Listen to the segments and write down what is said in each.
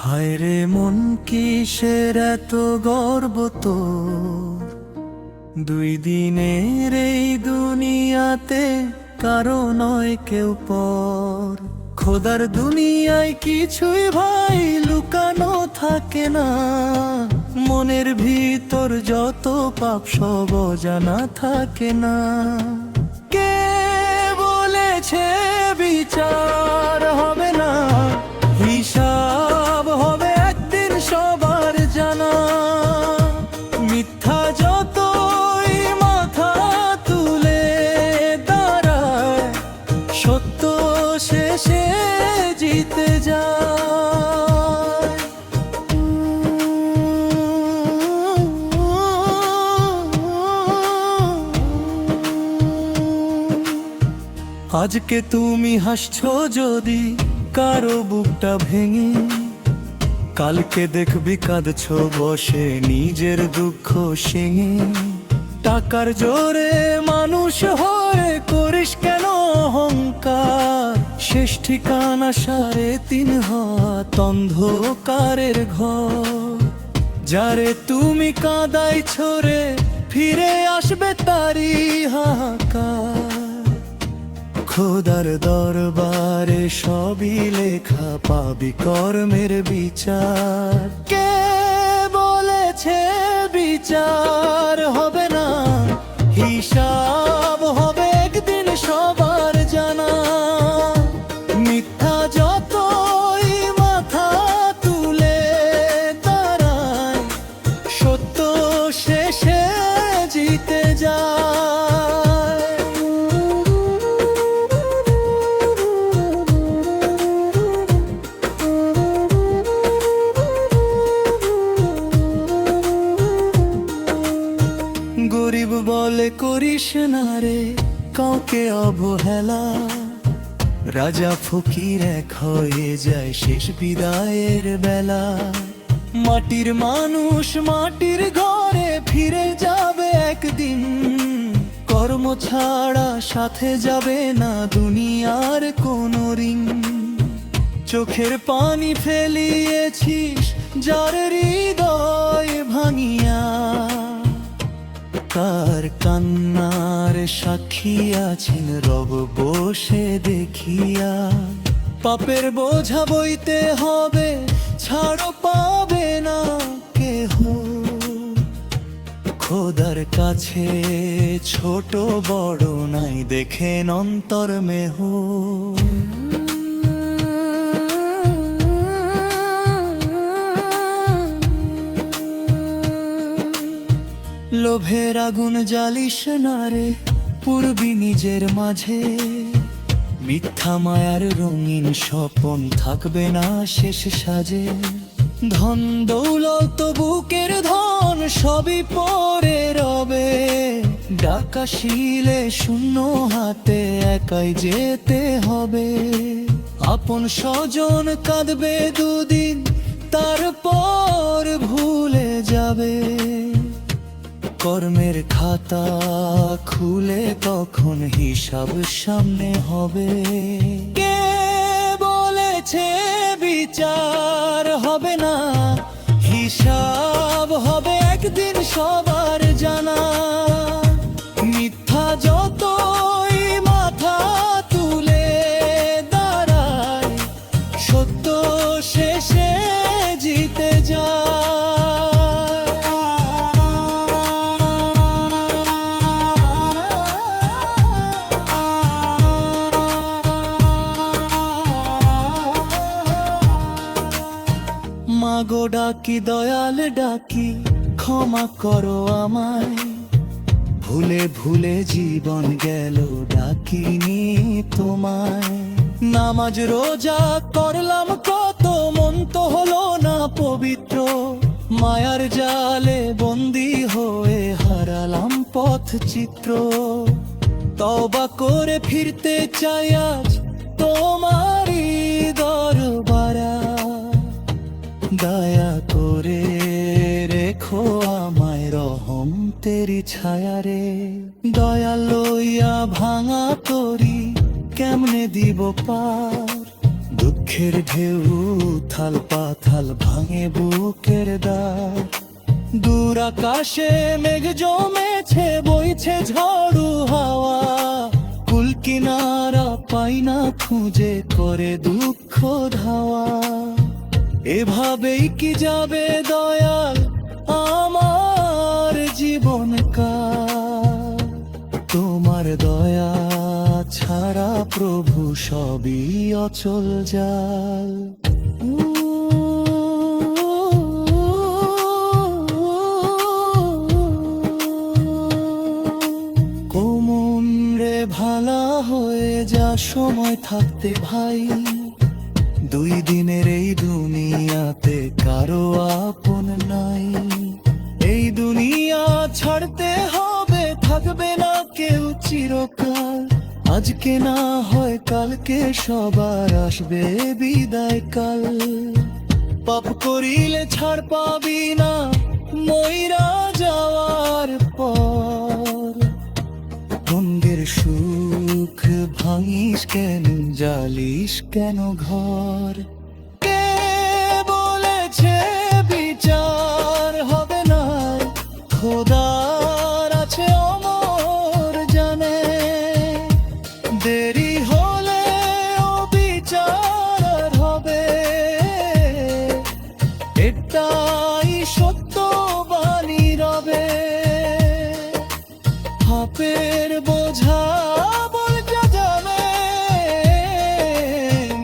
হায় রে মন কিসের এত গর্ব তোর, দুই দিনের এই দুনিয়াতে কারো নয় কেউ পর। খোদার দুনিয়ায় কিছুই ভাই লুকানো থাকে না, মনের ভিতর যত পাপ সব জানা থাকে না। কে বলেছে বিচার হবে না, হিসাব হবে একদিন সবার জানা। মিথ্যা যতই মাথা তুলে দাঁড়ায়, সত্য শেষে জিতে যায়। আজকে তুমি হাসছো যদি কারো বুকটা ভেঙে, কালকে দেখবি কাঁদছো বসে নিজের দুঃখ শিঙে। টাকার জোরে মানুষ হয়ে করিস কেন অহংকার, শেষ ঠিকানা 3.5 হাত অন্ধকারের ঘর। যারে তুমি কাঁদাইছো রে ফিরে আসবে তারি হাহাকার। খোদার দরবারে সবই লেখা, পাবি কর্মের বিচার। কে বলেছে বিচার হবে না, হিসাব হবে একদিন সবার জানা। মিথ্যা যতই মাথা তুলে দাঁড়ায়, সত্য শেষে জিতে যায়। গরিব বলে করিস না রে কাউকে অবহেলা, রাজা ফকির এক হয়ে যায় শেষ বিদায়ের বেলা। মাটির মানুষ মাটির ঘরে ফিরে যাবে একদিন, কর্ম ছাড়া সাথে যাবে না দুনিয়ার কোনো ঋণ। চোখের পানি ফেলিয়েছিস যার হৃদয় ভাঙিয়া, তার কান্নার সাক্ষী আছেন রব বসে দেখিয়া। পাপের বোঝা বইতে হবে ছাড়ো পাবে না কেহ, খোদার কাছে ছোট বড় নাই দেখেন অন্তর মেহ। লোভের আগুন জ্বালিস না রে পূর্বি নিজের মাঝে, মিথ্যা মায়ার রঙিন স্বপন থাকবে না শেষ সাজে। ধন দৌলত বুকের ধন সবই পরে রবে, ডাকা শিলে শূন্য হাতে একাই যেতে হবে। আপন স্বজন কাঁদবে দুদিন তারপর ভুলে যাবে, কর্মের খাতা খুলে তখন হিসাব সামনে হবে। কে বলেছে বিচার হবে না, হিসাব হবে একদিন সবার জানা। মিথ্যা যতই মাথা তুলে দাঁড়ায়, সত্য শেষে জিতে যায়। মাগো ডাকি দয়াল ডাকি ক্ষমা করো আমায়, ভুলে ভুলে জীবন গেল ডাকিনি তোমায়। নামাজ রোজা করলাম কত মন তো হলো না পবিত্র, মায়ার জালে বন্দি হয়ে হারালাম পথ চিত্র। তওবা করে ফিরতে চাই আজ তোমারই দরবারে, দয়া করে রেখো আমায় রহম পাপেরই ছায়া রে। দয়া লইয়া ভাঙা তরি কেমনে দিব পার, দুঃখের ঢেউ থাল পাথাল ভাঙে বুকের দ্বার। দূর আকাশে মেঘ জমেছে, বইছে ঝড়ু হাওয়া, কুল কিনারা পাই না খুঁজে করে দুঃখ ধাওয়া। এভাবেই কি যাবে দয়াল আমার জীবনকাল, তোমার দয়া ছাড়া প্রভু সবই অচল জাল। কোমন রে ভালা হয়ে যা সময় থাকতে ভাই, দুই দিনের এই দুনিয়াতে কারো আপন নাই। এই দুনিয়া ছাড়তে হবে, থাকবে না কেউ চিরকাল। আজকে না হয় কালকে সবার আসবে বিদায় কাল। পাপ করিলে ছাড় পাবি না মইরা যাওয়ার পর। অঙ্গের সুখ ভাঙিস কেন, জ্বালিস কেন ঘর। কে বলেছে বিচার হবে না, খোদার আছে অমর জানে। দেরি হলে ও বিচার হবে, এটাই সত্য বাণী রবে। পাপের বোঝা বলতে জানে,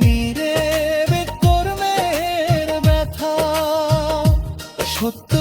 নিরে কর্মের ব্যথা সত্য